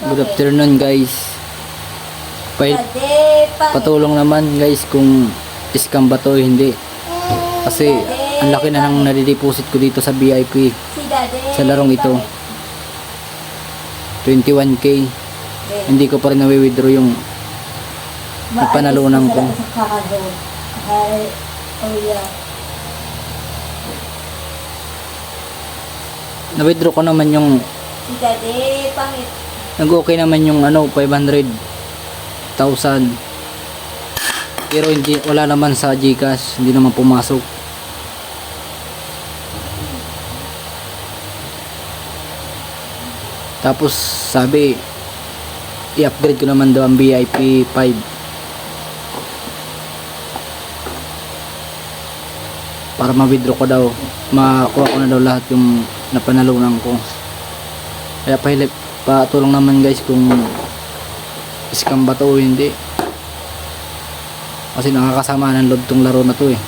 Good afternoon guys. Patulong naman guys kung scam ba to o hindi. Kasi ang laki na nang nadideposit ko dito sa VIP sa larong ito. 21k. Hindi ko pa rin na-withdraw yung napanalunan ko. Na-withdraw ko naman yung nag-okay naman yung 500,000. Pero hindi, wala naman sa GCash, hindi naman pumasok. Tapos sabi i-upgrade ko naman daw ang VIP 5 para ma-withdraw ko daw, makuha ko na daw lahat yung napanalunan ko. Kaya patulong naman guys kung scam ba to o hindi, kasi nakakasama ng loob tong laro na to eh.